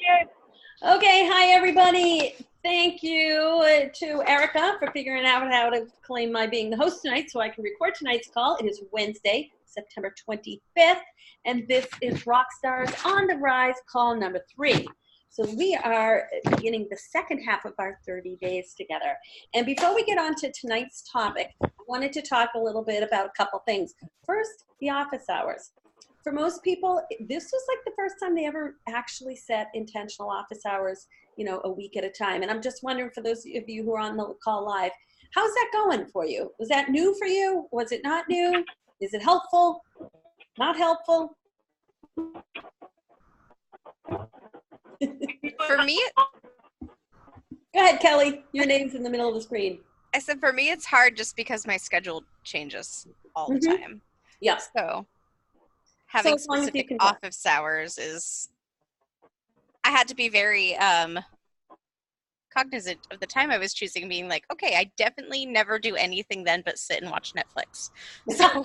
Yay. Okay, hi everybody. Thank you to Erica for figuring out how to claim my being the host tonight so I can record tonight's call. It is Wednesday, September 25th, and this is Rockstars on the Rise call number 3. So we are beginning the second half of our 30 days together. And before we get on to tonight's topic, I wanted to talk a little bit about a couple things. First, the office hours. For most people, this was like the first time they ever actually set intentional office hours, a week at a time. And I'm just wondering, for those of you who are on the call live, how's that going for you? Was that new for you? Was it not new? Is it helpful? Not helpful? For me, go ahead, Kelly. Your name's in the middle of the screen. I said for me, it's hard just because my schedule changes all the time. Yeah. So having specific office hours is, I had to be very cognizant of the time I was choosing, being like, okay, I definitely never do anything then but sit and watch Netflix. So.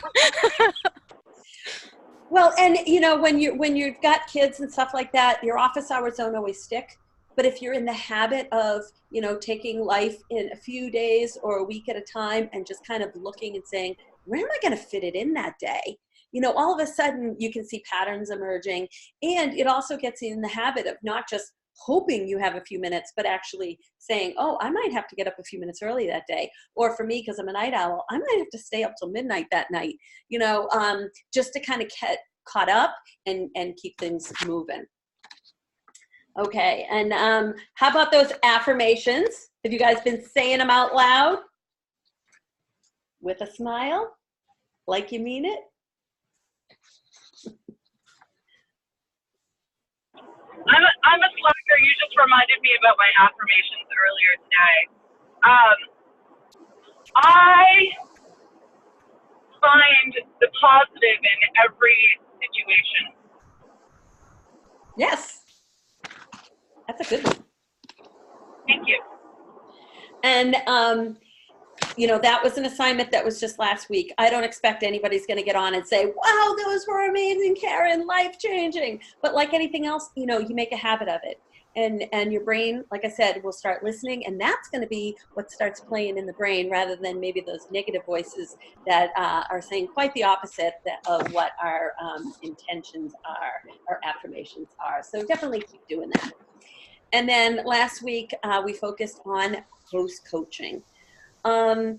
Well, and when you've got kids and stuff like that, your office hours don't always stick. But if you're in the habit of, taking life in a few days or a week at a time and just kind of looking and saying, where am I going to fit it in that day? All of a sudden you can see patterns emerging, and it also gets you in the habit of not just hoping you have a few minutes, but actually saying, oh, I might have to get up a few minutes early that day. Or for me, because I'm a night owl, I might have to stay up till midnight that night, just to kind of get caught up and keep things moving. Okay, and how about those affirmations? Have you guys been saying them out loud? With a smile? Like you mean it? I'm a slacker. You just reminded me about my affirmations earlier today. I find the positive in every situation. Yes. That's a good one. Thank you. And, that was an assignment that was just last week. I don't expect anybody's going to get on and say, wow, those were amazing, Karen, life-changing. But like anything else, you make a habit of it. And your brain, like I said, will start listening, and that's going to be what starts playing in the brain, rather than maybe those negative voices that are saying quite the opposite of what our intentions are, our affirmations are. So definitely keep doing that. And then last week, we focused on host coaching. How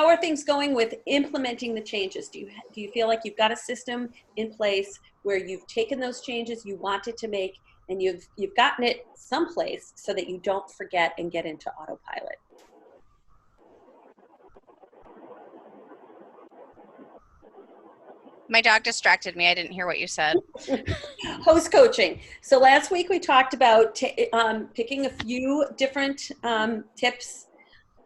are things going with implementing the changes? Do you feel like you've got a system in place where you've taken those changes you wanted to make, and you've gotten it someplace so that you don't forget and get into autopilot? My dog distracted me. I didn't hear what you said. Host coaching. So last week we talked about picking a few different tips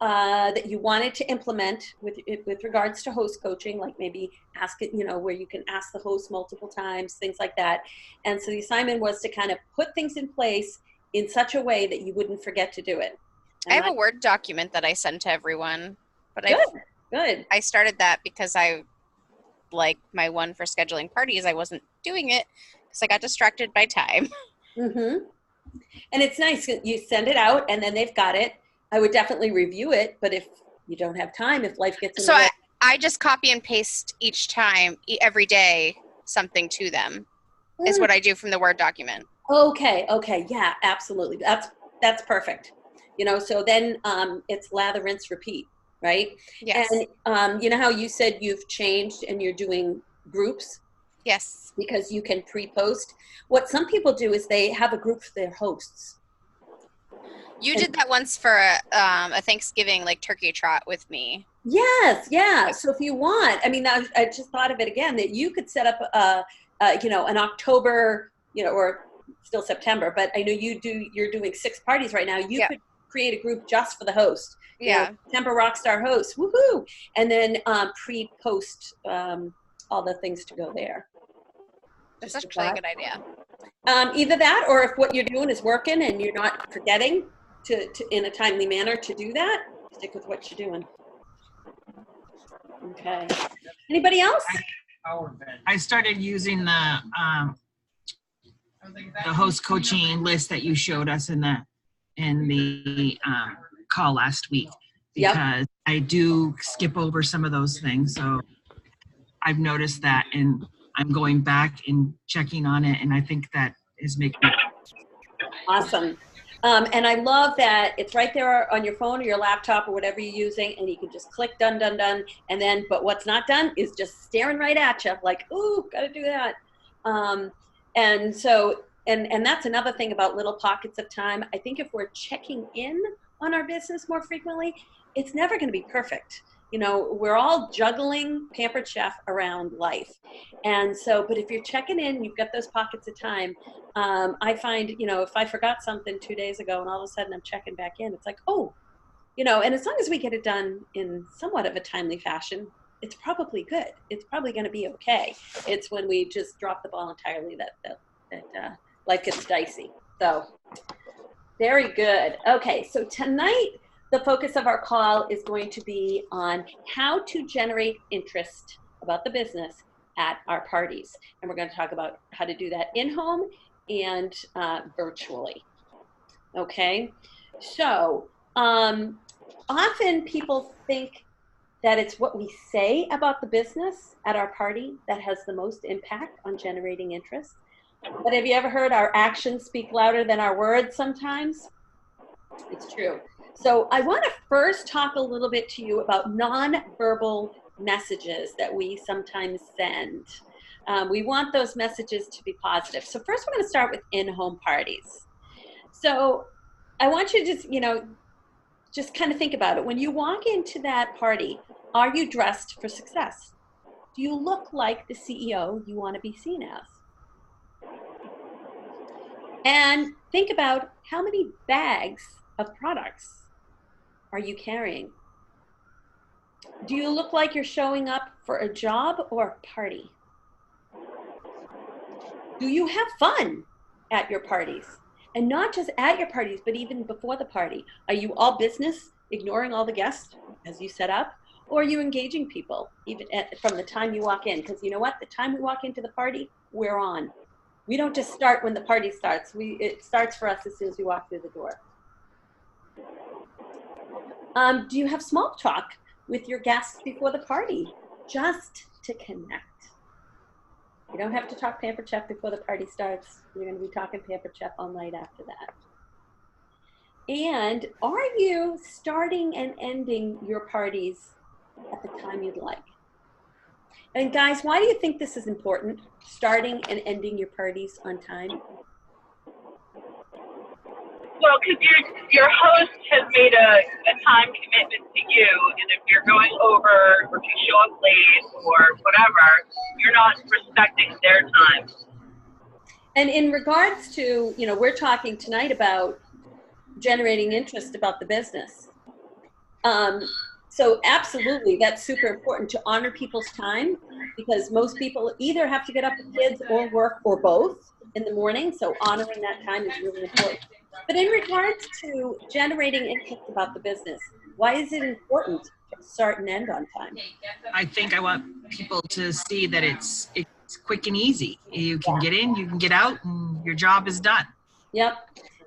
that you wanted to implement with regards to host coaching, like maybe ask it, where you can ask the host multiple times, things like that. And so the assignment was to kind of put things in place in such a way that you wouldn't forget to do it. I have a Word document that I send to everyone, but good. I started that because like my one for scheduling parties, I wasn't doing it because I got distracted by time. Mm-hmm. And it's nice. You send it out and then they've got it. I would definitely review it, but if you don't have time, if life gets in the way. I just copy and paste each time, every day, something to them is what I do from the Word document. Okay. Yeah, absolutely. That's perfect. So then it's lather, rinse, repeat. Right? Yes. And you know how you said you've changed and you're doing groups? Yes. Because you can pre-post. What some people do is they have a group for their hosts. You did that once for a Thanksgiving, like turkey trot with me. Yes, yeah. So if you want, I just thought of it again, that you could set up an October, or still September, but I know you're doing 6 parties right now. You could create a group just for the host. September Rockstar host, woohoo! And then pre-post all the things to go there. That's actually a good idea. Either that, or if what you're doing is working and you're not forgetting to in a timely manner to do that, stick with what you're doing. Okay. Anybody else? I started using the the host coaching list that you showed us in the call last week, because I do skip over some of those things. So I've noticed that, and I'm going back and checking on it, and I think that is making it awesome. And I love that it's right there on your phone or your laptop or whatever you're using, and you can just click done, done, done. And then, but what's not done is just staring right at you, like, ooh, gotta do that. And so, and that's another thing about little pockets of time. I think if we're checking in on our business more frequently, it's never gonna be perfect. You know, we're all juggling Pampered Chef around life. And so, but if you're checking in, you've got those pockets of time. I find, you know, if I forgot something 2 days ago and all of a sudden I'm checking back in, it's like, oh, you know, and as long as we get it done in somewhat of a timely fashion, it's probably good. It's probably going to be okay. It's when we just drop the ball entirely that life gets dicey. So very good. Okay, so tonight, the focus of our call is going to be on how to generate interest about the business at our parties. And we're going to talk about how to do that in-home and virtually. Okay, so often people think that it's what we say about the business at our party that has the most impact on generating interest. But have you ever heard our actions speak louder than our words sometimes? It's true. So I want to first talk a little bit to you about nonverbal messages that we sometimes send. We want those messages to be positive. So first we're going to start with in-home parties. So I want you to just, you know, just kind of think about it. When you walk into that party, are you dressed for success? Do you look like the CEO you want to be seen as? And think about how many bags of products are you carrying? Do you look like you're showing up for a job or a party? Do you have fun at your parties? And not just at your parties, but even before the party. Are you all business, ignoring all the guests as you set up? Or are you engaging people even from the time you walk in? Because you know what? The time we walk into the party, we're on. We don't just start when the party starts. It starts for us as soon as we walk through the door. Do you have small talk with your guests before the party, just to connect? You don't have to talk Pampered Chef before the party starts. You're going to be talking Pampered Chef all night after that. And are you starting and ending your parties at the time you'd like? And guys, why do you think this is important, starting and ending your parties on time? Well, because your host has made a time commitment to you, and if you're going over or if you show up late or whatever, you're not respecting their time. And in regards to, you know, we're talking tonight about generating interest about the business. So absolutely, that's super important to honor people's time, because most people either have to get up with kids or work or both in the morning. So honoring that time is really important. But in regards to generating interest about the business, why is it important to start and end on time? I think I want people to see that it's quick and easy. You can get in, you can get out, and your job is done. Yep.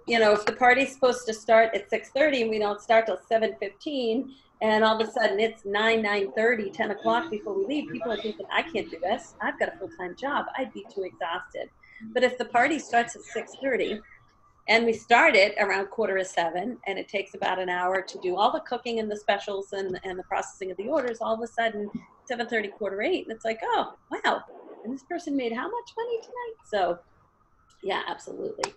You know, if the party's supposed to start at 6:30 and we don't start till 7:15, and all of a sudden it's 9:30, 10 o'clock before we leave, people are thinking, I can't do this. I've got a full-time job. I'd be too exhausted. But if the party starts at 6:30 and we start it around 6:45, and it takes about an hour to do all the cooking and the specials and the processing of the orders, all of a sudden 7:30, 7:45, and it's like, oh, wow. And this person made how much money tonight? So yeah, absolutely.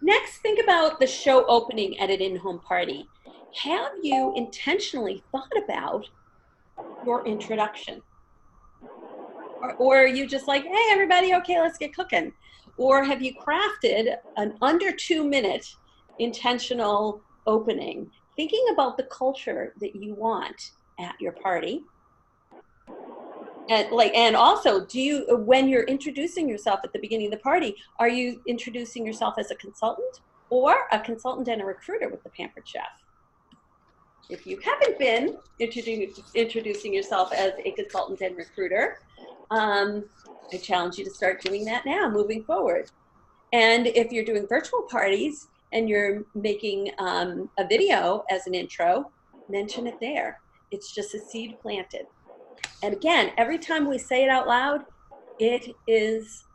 Next, think about the show opening at an in-home party. Have you intentionally thought about your introduction? Or are you just like, hey, everybody, okay, let's get cooking? Or have you crafted an under 2-minute intentional opening, thinking about the culture that you want at your party? And also, do you, when you're introducing yourself at the beginning of the party, are you introducing yourself as a consultant or a consultant and a recruiter with the Pampered Chef? if you haven't been introducing yourself as a consultant and recruiter, I challenge you to start doing that now, moving forward. And if you're doing virtual parties and you're making a video as an intro, mention it there. It's just a seed planted. And again, every time we say it out loud, it is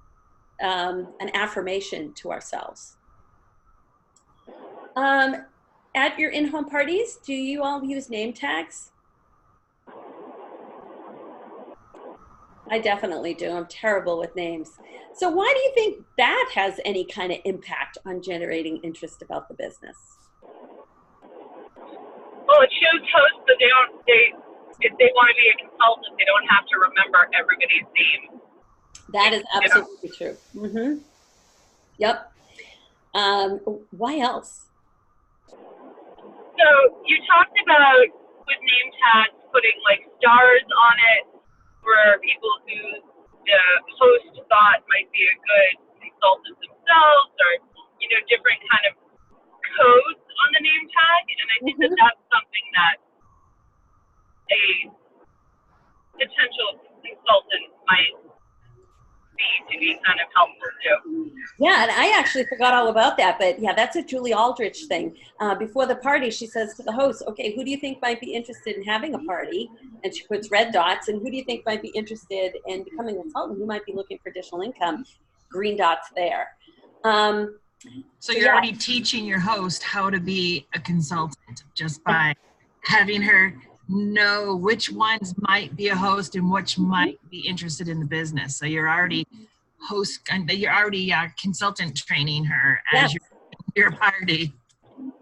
an affirmation to ourselves. At your in-home parties, do you all use name tags? I definitely do. I'm terrible with names. So why do you think that has any kind of impact on generating interest about the business? Well, it shows hosts that if they want to be a consultant, they don't have to remember everybody's name. That is absolutely true. Mm-hmm. Yep. Why else? So you talked about with name tags putting like stars on it for people who the host thought might be a good consultant themselves, or different kind of codes on the name tag. And I think that that's something that a potential consultant might be to be kind of helpful too. Yeah, and I actually forgot all about that, but yeah, that's a Julie Aldrich thing. Before the party, she says to the host, okay, who do you think might be interested in having a party? And she puts red dots, and who do you think might be interested in becoming a consultant? Who might be looking for additional income? Green dots there. So you're already teaching your host how to be a consultant just by having her know which ones might be a host and which might be interested in the business. So you're already consultant training her as your party.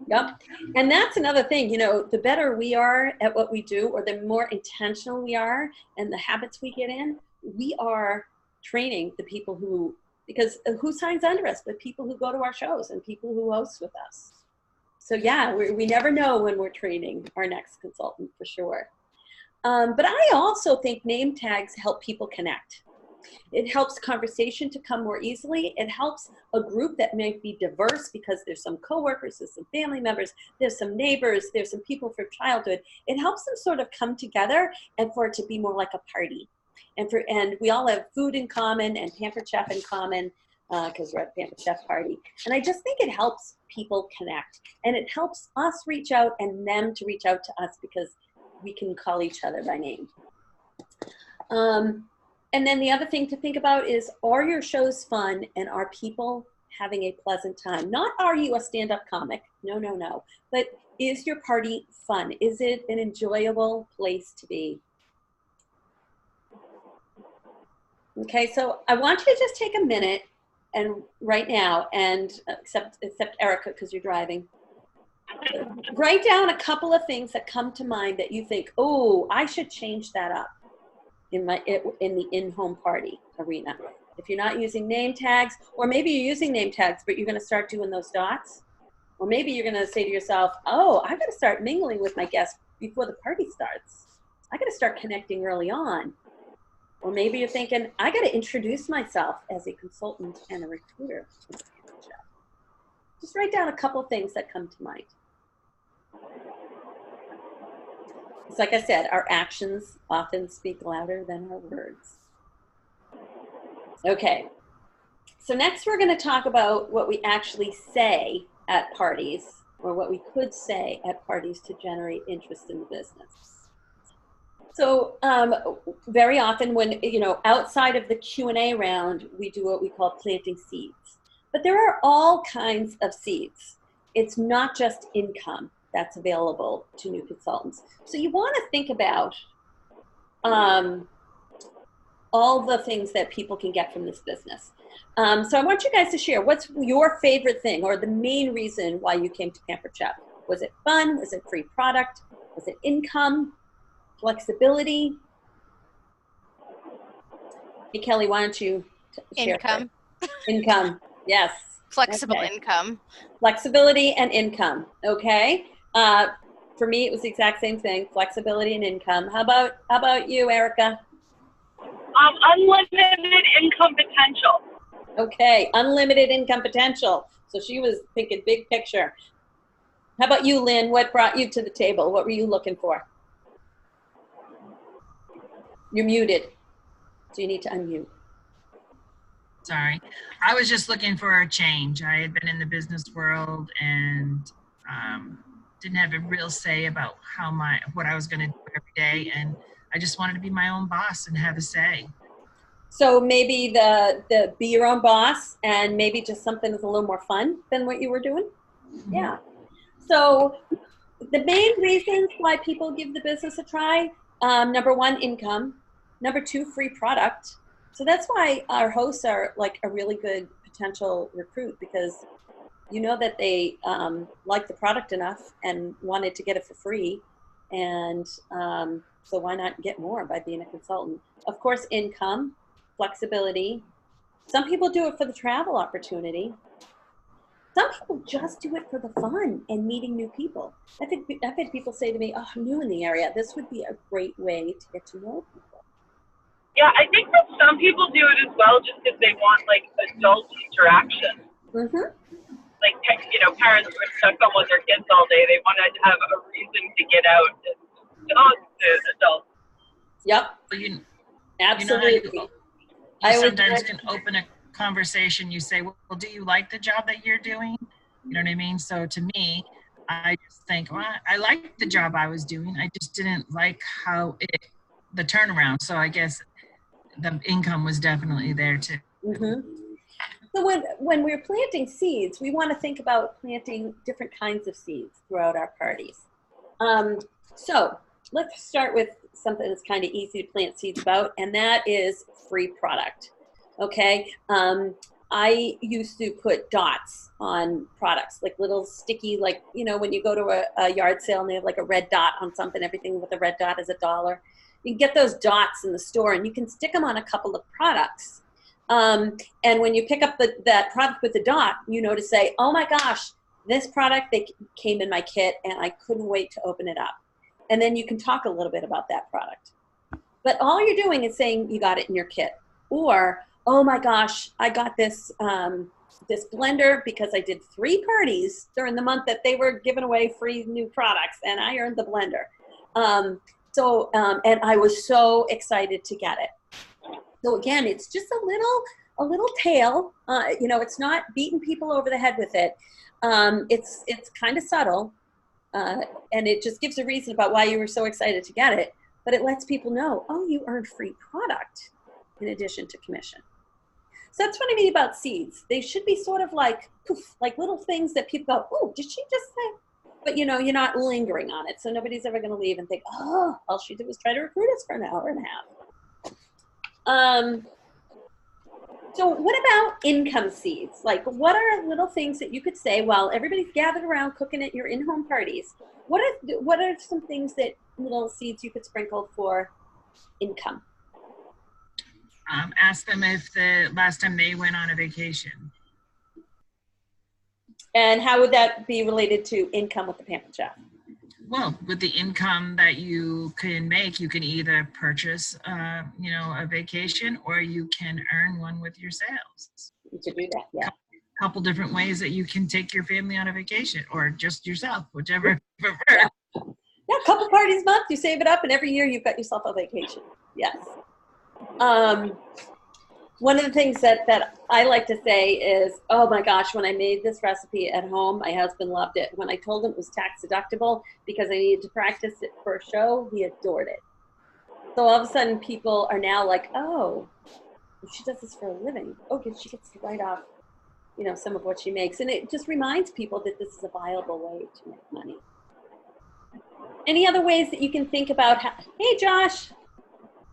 Yep. And that's another thing, the better we are at what we do, or the more intentional we are and the habits we get in, we are training the people because who signs under us but people who go to our shows and people who host with us. So yeah, we never know when we're training our next consultant, for sure. But I also think name tags help people connect. It helps conversation to come more easily. It helps a group that may be diverse because there's some coworkers, there's some family members, there's some neighbors, there's some people from childhood. It helps them sort of come together and for it to be more like a party. And we all have food in common and Pampered Chef in common because we're at the Pampered Chef party. And I just think it helps people connect. And it helps us reach out and them to reach out to us because we can call each other by name. And then the other thing to think about is, are your shows fun and are people having a pleasant time? Not are you a stand-up comic? No, no, no. But is your party fun? Is it an enjoyable place to be? Okay, so I want you to just take a minute and right now, and except Erica, because you're driving, write down a couple of things that come to mind that you think, oh, I should change that up in the in-home party arena. If you're not using name tags, or maybe you're using name tags, but you're going to start doing those dots, or maybe you're going to say to yourself, oh, I've got to start mingling with my guests before the party starts. I got to start connecting early on. Or maybe you're thinking, I got to introduce myself as a consultant and a recruiter. Just write down a couple of things that come to mind. It's like I said, our actions often speak louder than our words. Okay, so next we're going to talk about what we actually say at parties, or what we could say at parties to generate interest in the business. So very often when, outside of the Q&A round, we do what we call planting seeds. But there are all kinds of seeds. It's not just income that's available to new consultants. So you want to think about all the things that people can get from this business. So I want you guys to share, what's your favorite thing or the main reason why you came to Pampered Chef? Was it fun? Was it free product? Was it income? Flexibility? Hey, Kelly, why don't you share? Income. Income, yes. Flexible income. Flexibility and income, okay. For me, it was the exact same thing, flexibility and income. How about you, Erica? Unlimited income potential. Okay, unlimited income potential. So she was thinking big picture. How about you, Lynn? What brought you to the table? What were you looking for? You're muted, so you need to unmute. Sorry. I was just looking for a change. I had been in the business world and didn't have a real say about what I was going to do every day. And I just wanted to be my own boss and have a say. So maybe the be your own boss and maybe just something that's a little more fun than what you were doing? Mm-hmm. Yeah. So the main reasons why people give the business a try, number one, income. Number two, free product. So that's why our hosts are like a really good potential recruit, because you know that they like the product enough and wanted to get it for free. And so why not get more by being a consultant? Of course, income, flexibility. Some people do it for the travel opportunity. Some people just do it for the fun and meeting new people. I've had people say to me, oh, I'm new in the area. This would be a great way to get to know people. Yeah, I think that some people do it as well just because they want, like, adult interaction. Mm-hmm. Like, you know, parents who are stuck home with their kids all day, they want to have a reason to get out and talk to adults. Yep. Well, absolutely. You sometimes can open a conversation. You say, well, do you like the job that you're doing? You know what I mean? So to me, I just think, well, I liked the job I was doing. I just didn't like the turnaround. So I guess the income was definitely there too. Mm-hmm. So when we're planting seeds, we want to think about planting different kinds of seeds throughout our parties. So let's start with something that's kind of easy to plant seeds about, and that is free product. Okay. I used to put dots on products, like little sticky, like, you know, when you go to a yard sale and they have like a red dot on something, everything with a red dot is $1. You can get those dots in the store and you can stick them on a couple of products. And when you pick up that product with the dot, you know, to say, oh my gosh, this product, they came in my kit and I couldn't wait to open it up. And then you can talk a little bit about that product. But all you're doing is saying you got it in your kit. Or, oh my gosh, I got this this blender because I did 3 parties during the month that they were giving away free new products and I earned the blender. And I was so excited to get it. So again, it's just a little tale. You know, it's not beating people over the head with it. It's kind of subtle, and it just gives a reason about why you were so excited to get it. But it lets people know, oh, you earned free product in addition to commission. So that's what I mean about seeds. They should be sort of like poof, like little things that people go, oh, did she just say? But you know, you're not lingering on it, so nobody's ever going to leave and think, oh, all she did was try to recruit us for an hour and a half. So what about income seeds? Like, what are little things that you could say while everybody's gathered around cooking at your in-home parties? What are some things that little seeds you could sprinkle for income? Ask them if the last time they went on a vacation. And how would that be related to income with the Pampered Chef? Well, with the income that you can make, you can either purchase, you know, a vacation, or you can earn one with your sales. You could do that, yeah. A couple different ways that you can take your family on a vacation, or just yourself, whichever you prefer. Yeah, a couple parties a month, you save it up, and every year you've got yourself a vacation. Yes. One of the things that I like to say is, oh my gosh, when I made this recipe at home, my husband loved it. When I told him it was tax deductible because I needed to practice it for a show, he adored it. So all of a sudden people are now like, oh, she does this for a living. Okay, she gets to write off, you know, some of what she makes. And it just reminds people that this is a viable way to make money. Any other ways that you can think about hey, Josh,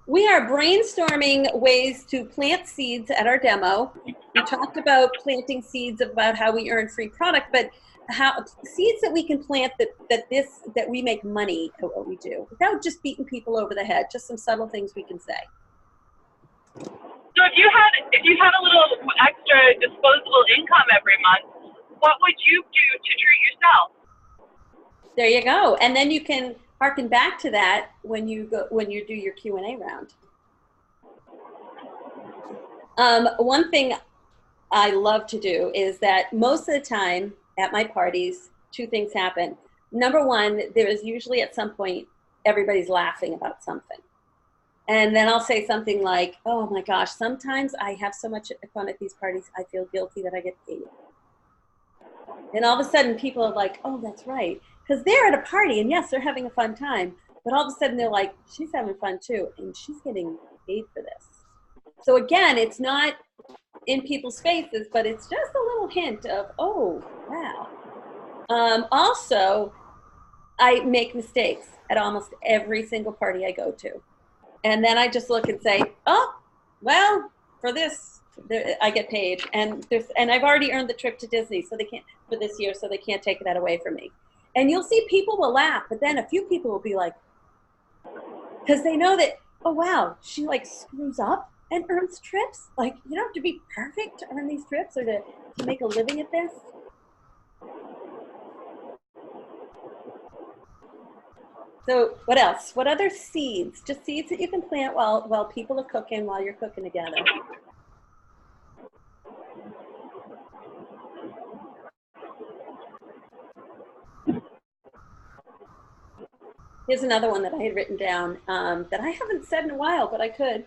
we are brainstorming ways to plant seeds at our demo. We talked about planting seeds about how we earn free product, but how seeds that we can plant that we make money at what we do without just beating people over the head. Just some subtle things we can say. So if you had a little extra disposable income every month, what would you do to treat yourself? There you go, and then you can harken back to that when you do your Q&A round. One thing I love to do is that most of the time at my parties, two things happen. Number one, there is usually at some point, everybody's laughing about something. And then I'll say something like, oh my gosh, sometimes I have so much fun at these parties, I feel guilty that I get paid. And all of a sudden people are like, oh, that's right. Because they're at a party and yes, they're having a fun time. But all of a sudden they're like, she's having fun too. And she's getting paid for this. So again, it's not in people's faces, but it's just a little hint of, oh, wow. Also, I make mistakes at almost every single party I go to. And then I just look and say, oh, well, for this, I get paid. And I've already earned the trip to Disney so they can't, for this year, so they can't take that away from me. And you'll see people will laugh, but then a few people will be like, because they know that, oh, wow, she like screws up and earns trips. Like, you don't have to be perfect to earn these trips or to make a living at this. So what else? What other seeds? Just seeds that you can plant while people are cooking, while you're cooking together. Here's another one that I had written down that I haven't said in a while, but I could.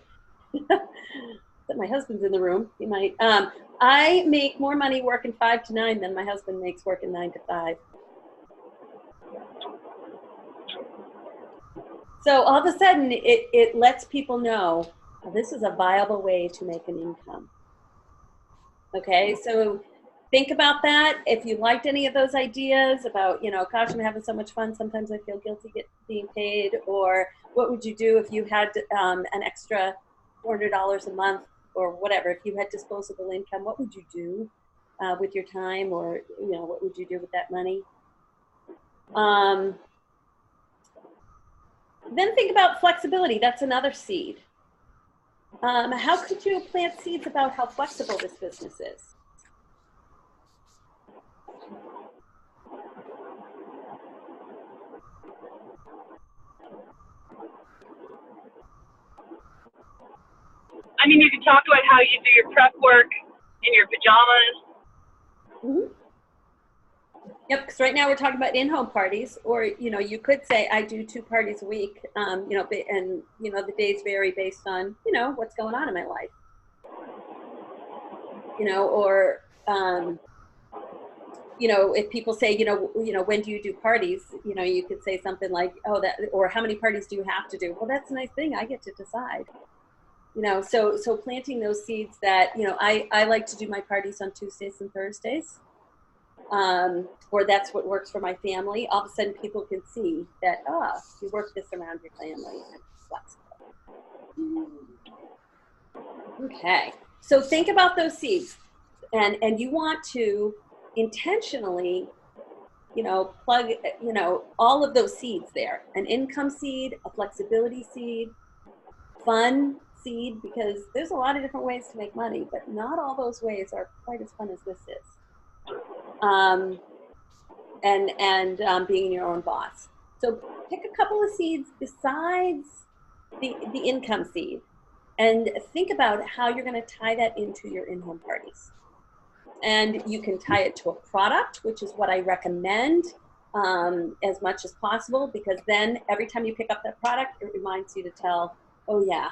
That my husband's in the room. He might. I make more money working 5 to 9 than my husband makes working 9 to 5. So all of a sudden, it lets people know, oh, this is a viable way to make an income. Okay, so think about that. If you liked any of those ideas about, you know, gosh, I'm having so much fun, sometimes I feel guilty being paid, or what would you do if you had an extra $400 a month or whatever, if you had disposable income, what would you do with your time, or, you know, what would you do with that money? Then think about flexibility. That's another seed. How could you plant seeds about how flexible this business is? I mean, you can talk about how you do your prep work in your pajamas. Mm-hmm. Yep, because right now we're talking about in-home parties, or, you know, you could say I do 2 parties a week, you know, and, you know, the days vary based on, you know, what's going on in my life. You know, or, you know, if people say, you know, when do you do parties? You know, you could say something like, oh, that, or how many parties do you have to do? Well, that's a nice thing. I get to decide. You know, so planting those seeds that, you know, I like to do my parties on Tuesdays and Thursdays. Or that's what works for my family. All of a sudden people can see that, oh, you work this around your family and it's flexible. Okay, so think about those seeds, and you want to intentionally, you know, plug, you know, all of those seeds there. An income seed, a flexibility seed, fun seed, because there's a lot of different ways to make money, but not all those ways are quite as fun as this is. And being your own boss. So pick a couple of seeds besides the income seed, and think about how you're going to tie that into your in-home parties. And you can tie it to a product, which is what I recommend as much as possible, because then every time you pick up that product, it reminds you to tell, oh yeah,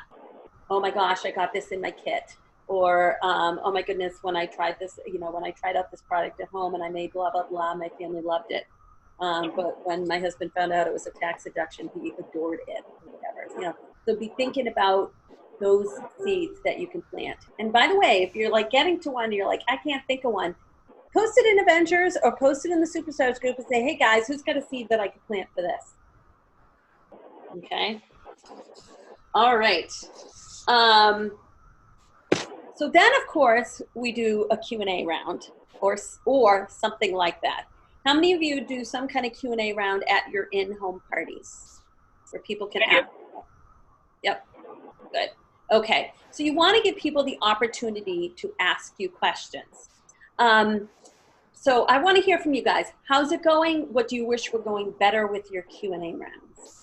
oh my gosh, I got this in my kit. Or, oh my goodness, when I tried this, you know, when I tried out this product at home and I made blah, blah, blah, my family loved it. But when my husband found out it was a tax deduction, he adored it, or whatever. You know, so be thinking about those seeds that you can plant. And by the way, if you're like getting to one, you're like, I can't think of one, post it in Avengers or post it in the Superstars group and say, hey guys, who's got a seed that I could plant for this? Okay. All right. So then, of course, we do a Q&A round or something like that. How many of you do some kind of Q&A round at your in-home parties where people can ask? Yep, good. Okay, so you want to give people the opportunity to ask you questions. So I want to hear from you guys. How's it going? What do you wish were going better with your Q&A rounds?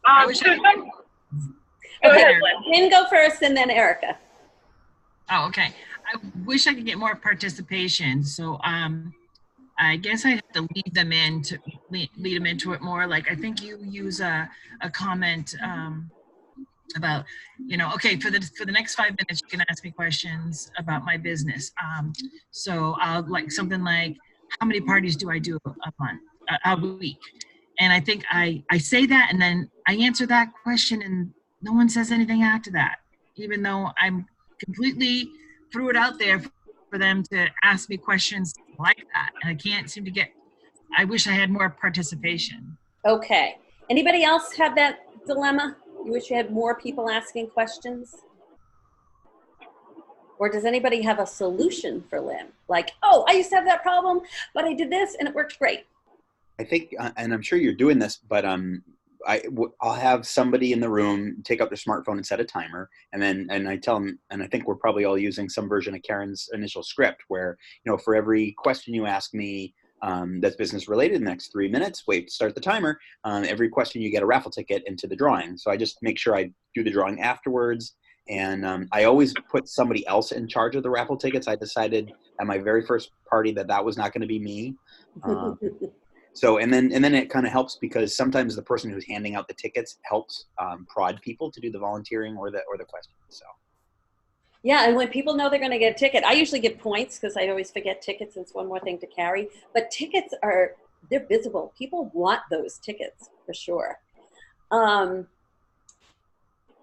Go ahead, Lynn, go first, and then Erica. Oh, okay. wish I could get more participation. So I guess I have to lead them into it more. Like I think you use a comment about, okay, for the next 5 minutes, you can ask me questions about my business. So I'll like something like, how many parties do I do a month, a week? And I think I say that, and then I answer that question, and no one says anything after that, even though I'm completely threw it out there for them to ask me questions like that. And I can't seem to I wish I had more participation. Okay. Anybody else have that dilemma? You wish you had more people asking questions? Or does anybody have a solution for Lynn? Like, oh, I used to have that problem, but I did this and it worked great. I think, and I'm sure you're doing this, but I'll have somebody in the room take out their smartphone and set a timer, and I tell them, and I think we're probably all using some version of Karen's initial script where, for every question you ask me that's business related in the next 3 minutes, start the timer. Every question you get a raffle ticket into the drawing. So I just make sure I do the drawing afterwards. And I always put somebody else in charge of the raffle tickets. I decided at my very first party that was not going to be me. So, and then it kind of helps because sometimes the person who's handing out the tickets helps prod people to do the volunteering or the questions. So. Yeah, and when people know they're going to get a ticket, I usually give points because I always forget tickets. It's one more thing to carry. But tickets they're visible. People want those tickets for sure.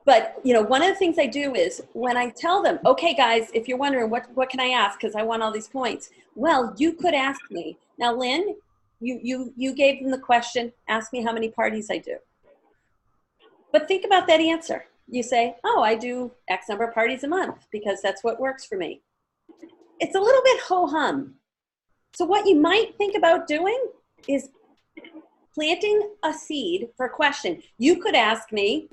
But, one of the things I do is when I tell them, okay, guys, if you're wondering what can I ask because I want all these points. Well, you could ask me. Now, Lynn, you gave them the question, ask me how many parties I do. But think about that answer. You say, oh, I do X number of parties a month because that's what works for me. It's a little bit ho-hum. So what you might think about doing is planting a seed for a question. You could ask me,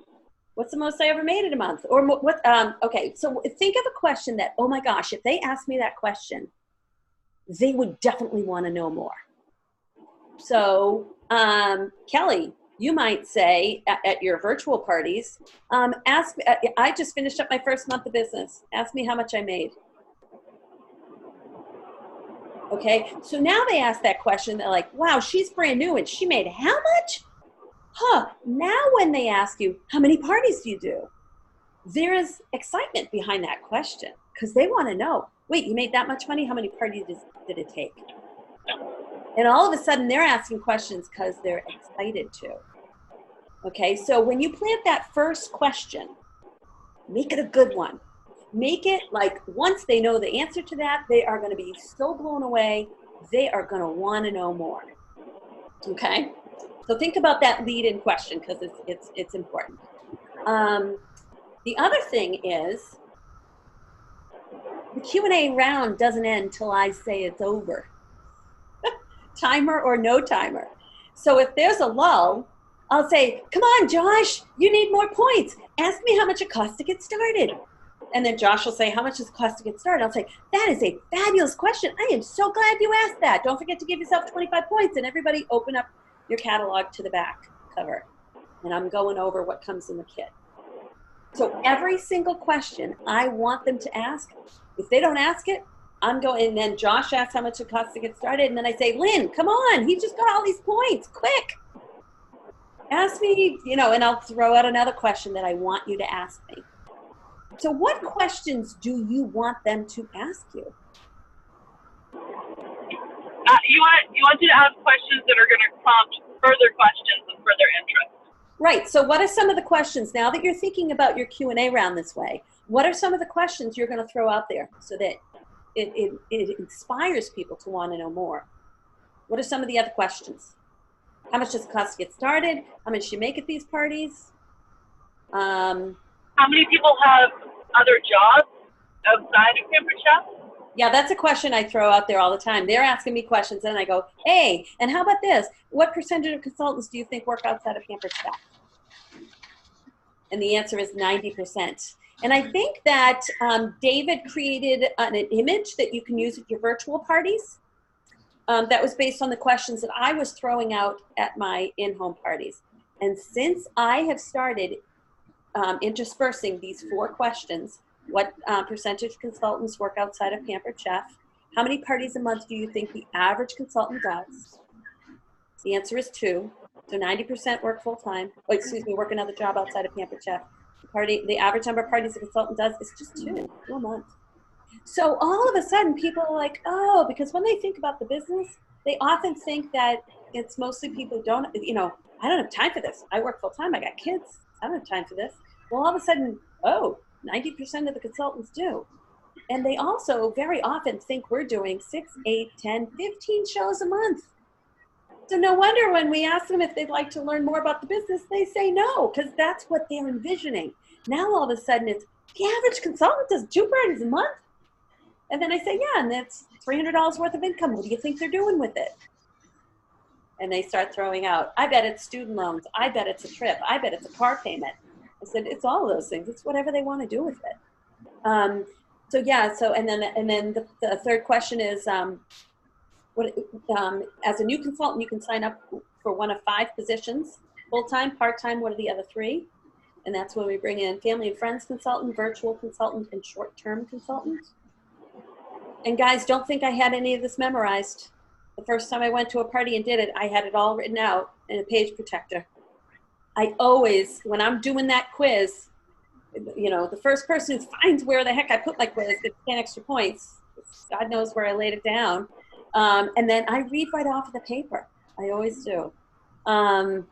what's the most I ever made in a month? Or what? Okay, so think of a question that, oh my gosh, if they asked me that question, they would definitely want to know more. So, Kelly, you might say at your virtual parties, I just finished up my first month of business. Ask me how much I made. Okay, so now they ask that question. They're like, wow, she's brand new and she made how much? Huh, now when they ask you, how many parties do you do? There is excitement behind that question because they want to know, wait, you made that much money? How many parties did it take? And all of a sudden they're asking questions because they're excited to. Okay, so when you plant that first question, make it a good one. Make it like once they know the answer to that, they are going to be so blown away, they are going to want to know more. Okay, so think about that lead-in question because it's important. The other thing is the Q&A round doesn't end till I say it's over. Timer or no timer. So if there's a lull, I'll say, come on, Josh, you need more points. Ask me how much it costs to get started. And then Josh will say, how much does it cost to get started? I'll say, that is a fabulous question. I am so glad you asked that. Don't forget to give yourself 25 points. And everybody open up your catalog to the back cover. And I'm going over what comes in the kit. So every single question I want them to ask, if they don't ask it, I'm going, and then Josh asks how much it costs to get started. And then I say, Lynn, come on. He just got all these points. Quick. Ask me, and I'll throw out another question that I want you to ask me. So what questions do you want them to ask you? You want you to ask questions that are going to prompt further questions and further interest. Right. So what are some of the questions, now that you're thinking about your Q&A round this way, what are some of the questions you're going to throw out there so that it inspires people to want to know more? What are some of the other questions? How much does it cost to get started? How much do you make at these parties? How many people have other jobs outside of Pampered Chef? Yeah, that's a question I throw out there all the time. They're asking me questions, and I go, hey, and how about this? What percentage of consultants do you think work outside of Pampered Chef? And the answer is 90%. And I think that David created an image that you can use at your virtual parties. That was based on the questions that I was throwing out at my in-home parties. And since I have started interspersing these 4 questions What percentage of consultants work outside of Pampered Chef? How many parties a month do you think the average consultant does? The answer is 2. So 90% work full-time. Oh, excuse me, work another job outside of Pampered Chef. The average number of parties a consultant does is just 2 a month. So all of a sudden, people are like, oh, because when they think about the business, they often think that it's mostly people who don't, I don't have time for this. I work full-time. I got kids. I don't have time for this. Well, all of a sudden, 90% of the consultants do. And they also very often think we're doing 6, 8, 10, 15 shows a month. So no wonder when we ask them if they'd like to learn more about the business, they say no, because that's what they're envisioning. Now all of a sudden it's the average consultant does 2 parties a month. And then I say, yeah, and that's $300 worth of income. What do you think they're doing with it? And they start throwing out, I bet it's student loans. I bet it's a trip. I bet it's a car payment. I said, it's all of those things. It's whatever they want to do with it. And then the third question is, as a new consultant, you can sign up for one of 5 positions, full-time, part-time, what are the other 3? And that's when we bring in family and friends consultant, virtual consultant, and short-term consultant. And guys, don't think I had any of this memorized. The first time I went to a party and did it, I had it all written out in a page protector. I always, when I'm doing that quiz, the first person who finds where the heck I put my quiz gets 10 extra points. God knows where I laid it down. And then I read right off of the paper. I always do. Then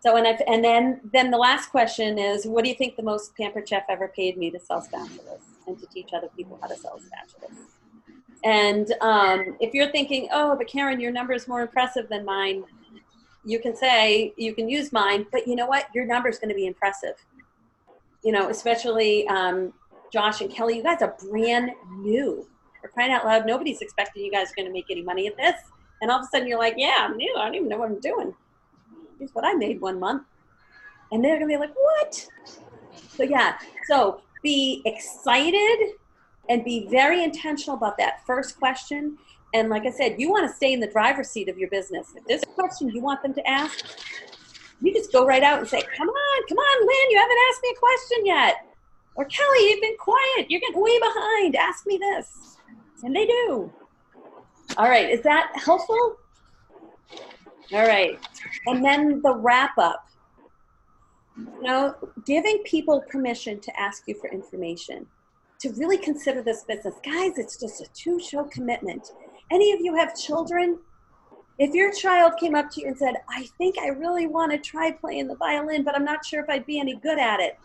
the last question is, what do you think the most Pampered Chef ever paid me to sell spatulas and to teach other people how to sell spatulas? And if you're thinking, oh, but Karen, your number is more impressive than mine, you can use mine, but you know what? Your number is going to be impressive. Especially Josh and Kelly, you guys are brand new. For crying out loud, nobody's expecting you guys are going to make any money at this. And all of a sudden you're like, yeah, I'm new. I don't even know what I'm doing. Here's what I made 1 month. And they're going to be like, what? So be excited and be very intentional about that first question. And like I said, you want to stay in the driver's seat of your business. If there's a question you want them to ask, you just go right out and say, come on, Lynn, you haven't asked me a question yet. Or Kelly, you've been quiet. You're getting way behind. Ask me this. And they do. All right, is that helpful? All right, and then the wrap up. Giving people permission to ask you for information, to really consider this business. Guys, it's just a 2-show commitment. Any of you have children? If your child came up to you and said, I think I really want to try playing the violin, but I'm not sure if I'd be any good at it.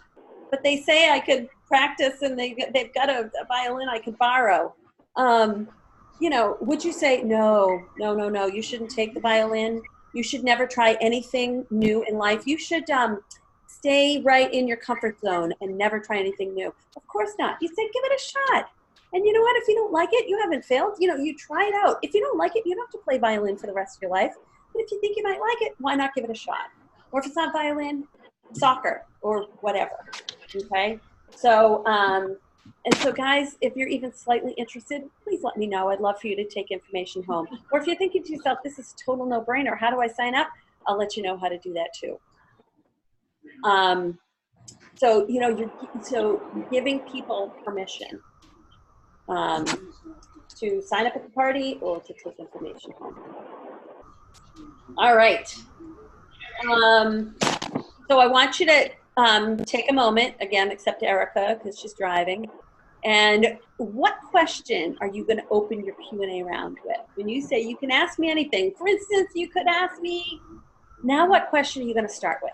But they say I could practice and they've got a violin I could borrow. Would you say, no, you shouldn't take the violin. You should never try anything new in life. You should stay right in your comfort zone and never try anything new. Of course not. You say, give it a shot. And you know what? If you don't like it, you haven't failed. You try it out. If you don't like it, you don't have to play violin for the rest of your life. But if you think you might like it, why not give it a shot? Or if it's not violin, soccer or whatever. Okay? So, guys, if you're even slightly interested, please let me know. I'd love for you to take information home. Or if you're thinking to yourself, this is a total no-brainer, how do I sign up? I'll let you know how to do that too. So giving people permission to sign up at the party or to take information home. All right. So I want you to take a moment, again, except Erica, because she's driving. And what question are you going to open your Q&A round with? When you say you can ask me anything, for instance, you could ask me, now what question are you going to start with?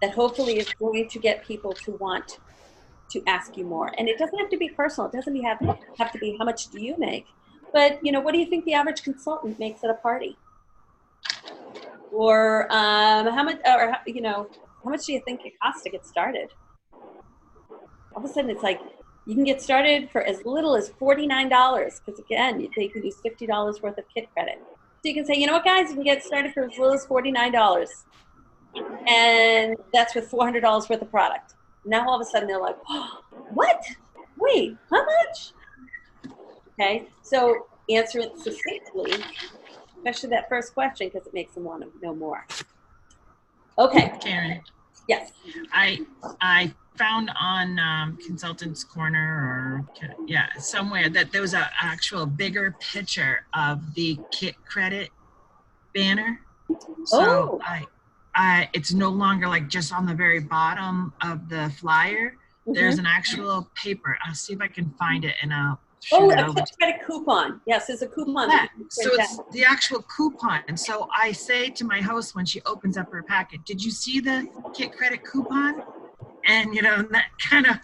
That hopefully is going to get people to want to ask you more. And it doesn't have to be personal. It doesn't have to be how much do you make? But, what do you think the average consultant makes at a party? Or how much do you think it costs to get started? All of a sudden it's like, you can get started for as little as $49, because again, they can use $50 worth of kit credit. So you can say, you know what, guys, you can get started for as little as $49. And that's with $400 worth of product. Now all of a sudden they're like, oh, what? Wait, how much? Okay, so answer it succinctly, especially that first question, because it makes them want to know more. Okay. Karen. Yes. I found on Consultant's Corner or somewhere that there was an actual bigger picture of the Kit Credit banner. So it's no longer like just on the very bottom of the flyer. There's an actual paper. I'll see if I can find it and I'll shoot it over. A Kit Credit coupon. Yes, there's a coupon. Yeah, so it's the actual coupon. And so I say to my host when she opens up her packet, did you see the Kit Credit coupon? And, you know, that kind of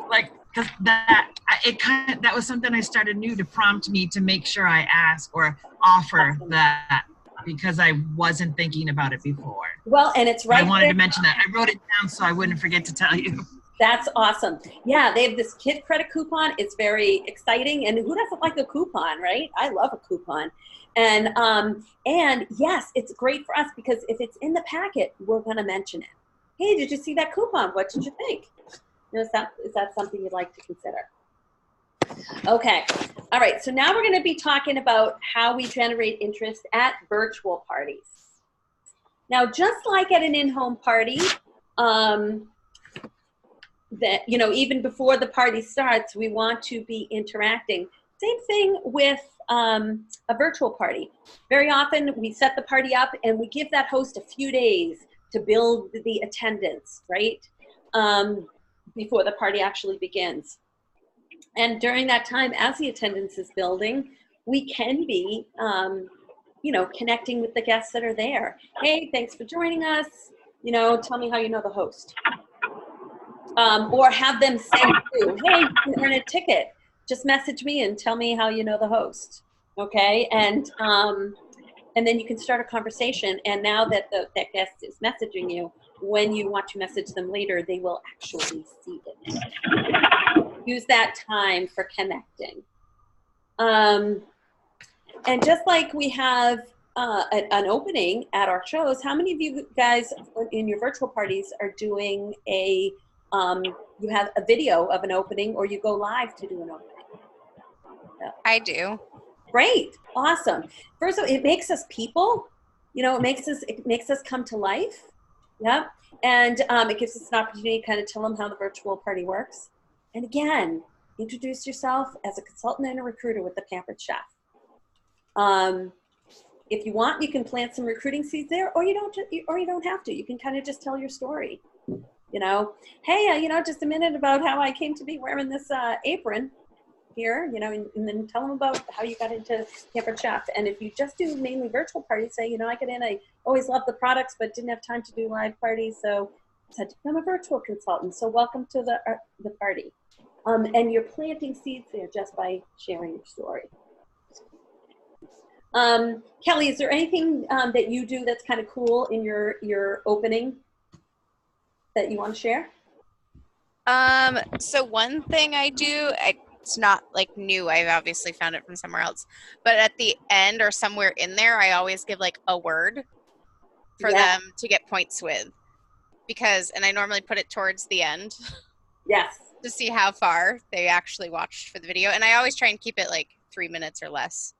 like, because that was something I started new to prompt me to make sure I ask or offer that, because I wasn't thinking about it before. Well, and it's right. I wanted to mention that. I wrote it down so I wouldn't forget to tell you. That's awesome. Yeah, they have this Kit Credit coupon. It's very exciting. And who doesn't like a coupon, right? I love a coupon. And yes, it's great for us because if it's in the packet, we're going to mention it. Hey, did you see that coupon? What did you think? Is that something you'd like to consider? Okay. All right. So now we're going to be talking about how we generate interest at virtual parties. Now, just like at an in-home party, that, you know, even before the party starts, we want to be interacting. Same thing with a virtual party. Very often we set the party up and we give that host a few days to build the attendance, right? Before the party actually begins. And during that time, as the attendance is building, we can be, you know, connecting with the guests that are there. Hey, thanks for joining us. You know, tell me how you know the host. Or have them send you, hey, you can earn a ticket. Just message me and tell me how you know the host. Okay, and then you can start a conversation. And now that that guest is messaging you, when you want to message them later, they will actually see it. Use that time for connecting. And just like we have an opening at our shows, how many of you guys in your virtual parties are doing you have a video of an opening or you go live to do an opening? I do. Great. Awesome. First of all, it makes us people. You know, it makes us come to life. Yeah. And it gives us an opportunity to kind of tell them how the virtual party works. And again, introduce yourself as a consultant and a recruiter with the Pampered Chef. If you want, you can plant some recruiting seeds there, or you don't have to. You can kind of just tell your story. You know, hey, you know, just a minute about how I came to be wearing this apron here, you know, and then tell them about how you got into Pampered Chef. And if you just do mainly virtual parties, say, you know, I always loved the products, but didn't have time to do live parties. So I said, I'm a virtual consultant. So welcome to the party. And you're planting seeds there just by sharing your story. Kelly, is there anything that you do that's kind of cool in your opening that you want to share? So one thing I do, it's not like new, I've obviously found it from somewhere else, but at the end or somewhere in there, I always give like a word for them to get points with, and I normally put it towards the end. Yes. To see how far they actually watched for the video. And I always try and keep it like 3 minutes or less.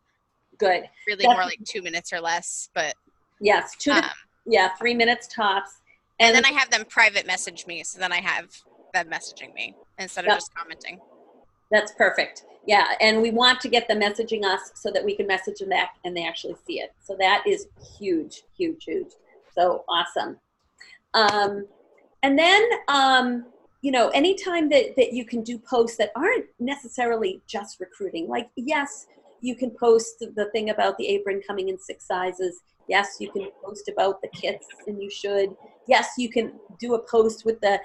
Good. Really more like 2 minutes or less, but. Yes, 3 minutes tops. And then I have them private message me, so then I have them messaging me instead of just commenting. That's perfect. Yeah, and we want to get them messaging us so that we can message them back and they actually see it. So that is huge, huge, huge. So awesome. And then, you know, anytime that you can do posts that aren't necessarily just recruiting, like, yes, you can post the thing about the apron coming in 6 sizes. Yes, you can post about the kits, and you should. Yes, you can do a post with the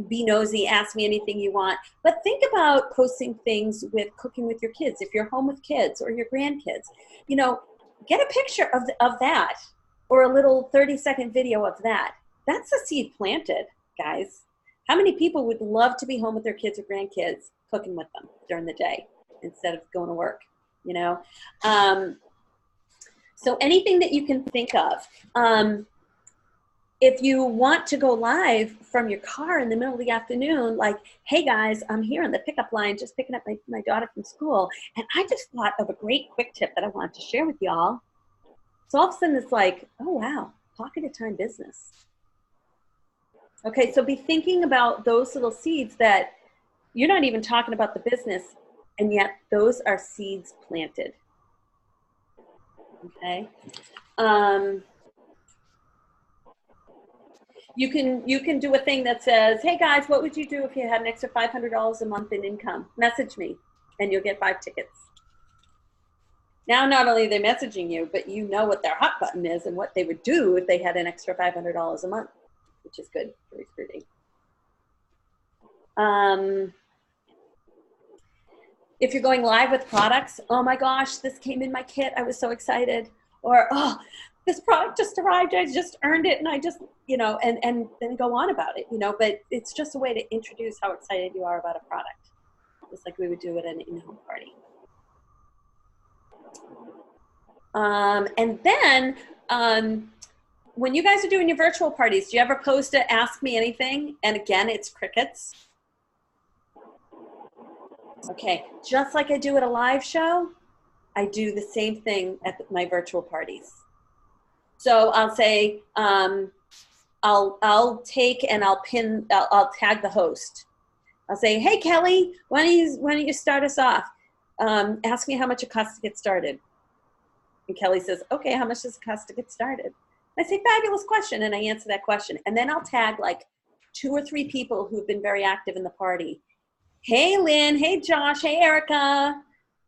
be nosy, ask me anything you want. But think about posting things with cooking with your kids. If you're home with kids or your grandkids, you know, get a picture of that or a little 30-second video of that. That's a seed planted, guys. How many people would love to be home with their kids or grandkids cooking with them during the day instead of going to work, you know? So anything that you can think of. If you want to go live from your car in the middle of the afternoon, like, hey guys, I'm here on the pickup line, just picking up my daughter from school. And I just thought of a great quick tip that I wanted to share with y'all. So all of a sudden it's like, oh wow, pocket of time business. Okay, so be thinking about those little seeds that you're not even talking about the business, and yet those are seeds planted. Okay. You can do a thing that says, hey guys, what would you do if you had an extra $500 a month in income? Message me and you'll get 5 tickets. Now, not only are they messaging you, but you know what their hot button is and what they would do if they had an extra $500 a month, which is good for recruiting. If you're going live with products, oh my gosh, this came in my kit, I was so excited. Or, oh, this product just arrived, I just earned it, and I just, you know, and then go on about it, you know, but it's just a way to introduce how excited you are about a product, just like we would do at an in-home party. And then, when you guys are doing your virtual parties, do you ever post a Ask Me Anything? And again, it's crickets. Okay, just like I do at a live show, I do the same thing at my virtual parties. So I'll say, I'll take and I'll tag the host. I'll say, hey Kelly, why don't you start us off? Ask me how much it costs to get started. And Kelly says, okay, how much does it cost to get started? I say, fabulous question, and I answer that question. And then I'll tag like 2 or 3 people who've been very active in the party. Hey Lynn, hey Josh, hey Erica.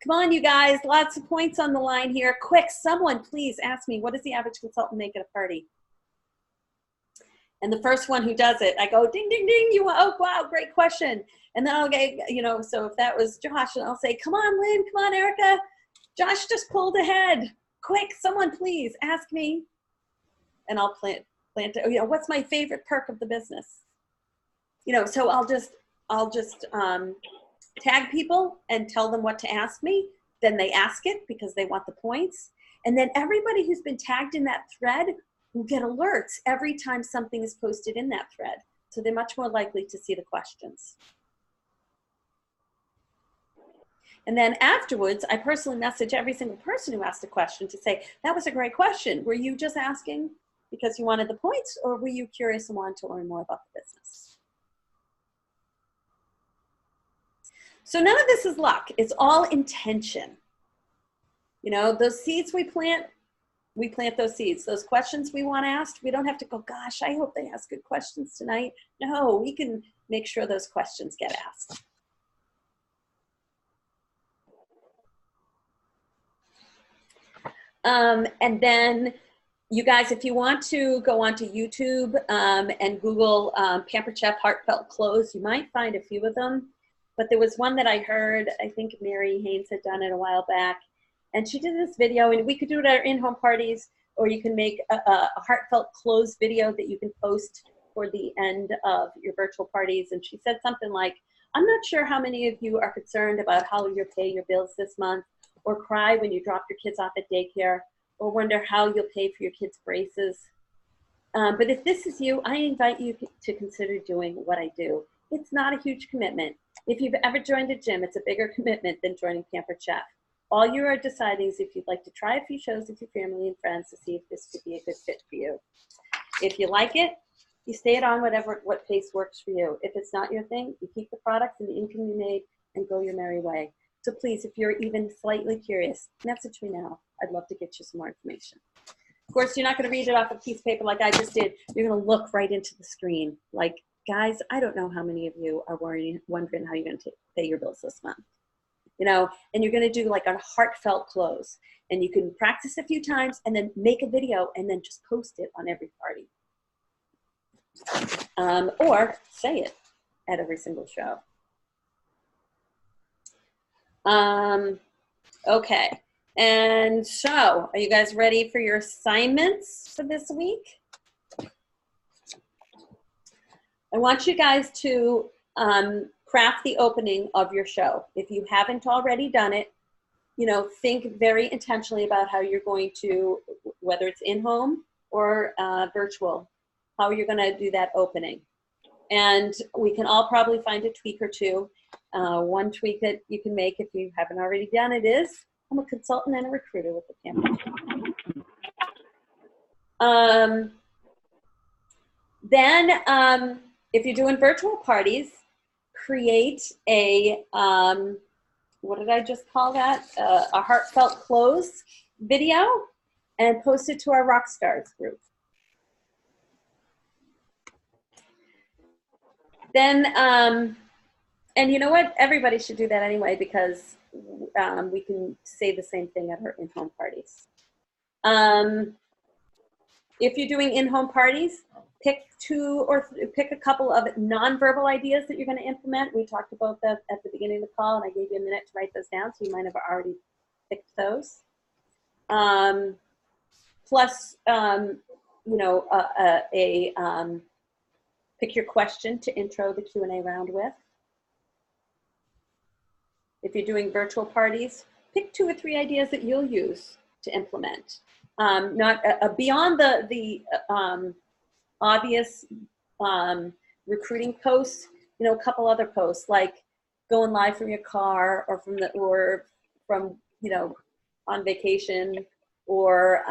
Come on, you guys, lots of points on the line here. Quick, someone please ask me, what does the average consultant make at a party? And the first one who does it, I go, ding, ding, ding, oh, wow, great question. And then I'll get, you know, so if that was Josh, and I'll say, come on, Lynn, come on, Erica. Josh just pulled ahead. Quick, someone please ask me. And I'll plant, you know, what's my favorite perk of the business? You know, so I'll just tag people and tell them what to ask me. Then they ask it because they want the points. And then everybody who's been tagged in that thread will get alerts every time something is posted in that thread. So they're much more likely to see the questions. And then afterwards, I personally message every single person who asked a question to say, that was a great question. Were you just asking because you wanted the points, or were you curious and wanted to learn more about the business? So none of this is luck. It's all intention. You know, those seeds we plant those seeds. Those questions we want asked, we don't have to go, gosh, I hope they ask good questions tonight. No, we can make sure those questions get asked. And then you guys, if you want to go onto YouTube and Google Pampered Chef Heartfelt Clothes, you might find a few of them. But there was one that I heard, I think Mary Haynes had done it a while back. And she did this video, and we could do it at our in-home parties, or you can make a heartfelt clothes video that you can post for the end of your virtual parties. And she said something like, I'm not sure how many of you are concerned about how you'll pay your bills this month, or cry when you drop your kids off at daycare, or wonder how you'll pay for your kids' braces. But if this is you, I invite you to consider doing what I do. It's not a huge commitment. If you've ever joined a gym, it's a bigger commitment than joining Pampered Chef. All you are deciding is if you'd like to try a few shows with your family and friends to see if this could be a good fit for you. If you like it, you stay it on what pace works for you. If it's not your thing, you keep the products and the income you made and go your merry way. So please, if you're even slightly curious, message me now. I'd love to get you some more information. Of course, you're not going to read it off a piece of paper like I just did. You're going to look right into the screen. Like, guys, I don't know how many of you are wondering how you're going to pay your bills this month. You know, and you're going to do like a heartfelt close. And you can practice a few times and then make a video and then just post it on every party. Or say it at every single show. Okay. And so, are you guys ready for your assignments for this week? I want you guys to craft the opening of your show. If you haven't already done it, you know, think very intentionally about how you're going to, whether it's in-home or virtual, how you're going to do that opening. And we can all probably find a tweak or two. One tweak that you can make if you haven't already done it is, I'm a consultant and a recruiter with the Pampered. Then if you're doing virtual parties, create a, what did I just call that? A heartfelt close video and post it to our Rockstars group. Then, and you know what? Everybody should do that anyway, because we can say the same thing at our in-home parties. If you're doing in-home parties, pick pick a couple of nonverbal ideas that you're going to implement. We talked about that at the beginning of the call, and I gave you a minute to write those down, so you might have already picked those. Plus, you know, pick your question to intro the Q&A round with. If you're doing virtual parties, pick 2 or 3 ideas that you'll use to implement. Not beyond the obvious recruiting posts, you know, a couple other posts like going live from your car, or from you know, on vacation, or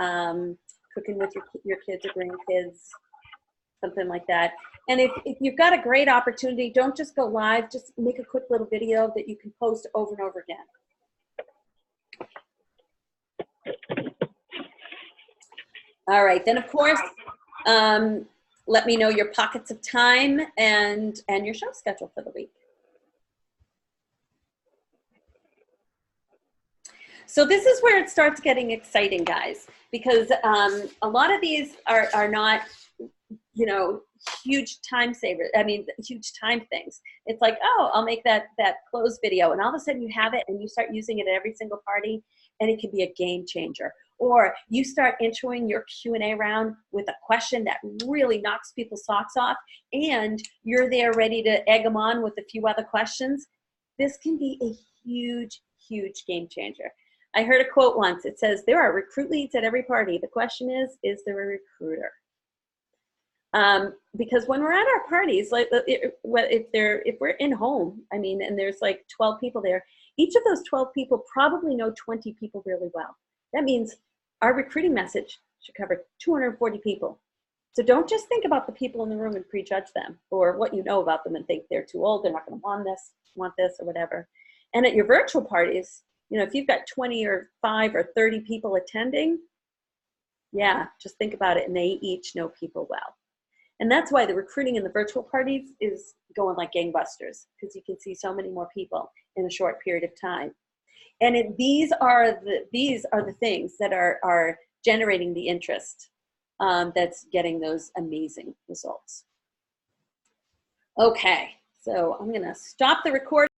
cooking with your kids or grandkids, something like that. And if you've got a great opportunity, don't just go live, just make a quick little video that you can post over and over again. All right, then of course, let me know your pockets of time and your show schedule for the week. So this is where it starts getting exciting, guys, because a lot of these are not, you know, huge time savers. I mean, huge time things. It's like, oh, I'll make that close video, and all of a sudden you have it and you start using it at every single party, and it can be a game changer. Or you start introing your Q&A round with a question that really knocks people's socks off, and you're there ready to egg them on with a few other questions. This can be a huge, huge game changer. I heard a quote once. It says, there are recruit leads at every party. The question is there a recruiter? Because when we're at our parties, like if we're in home, I mean, and there's like 12 people there, each of those 12 people probably know 20 people really well. That means our recruiting message should cover 240 people. So don't just think about the people in the room and prejudge them, or what you know about them and think they're too old, they're not going to want this or whatever. And at your virtual parties, you know, if you've got 20 or 5 or 30 people attending, yeah, just think about it, and they each know people well. And that's why the recruiting in the virtual parties is going like gangbusters, because you can see so many more people in a short period of time. And these are the things that are generating the interest that's getting those amazing results. Okay, so I'm going to stop the recording.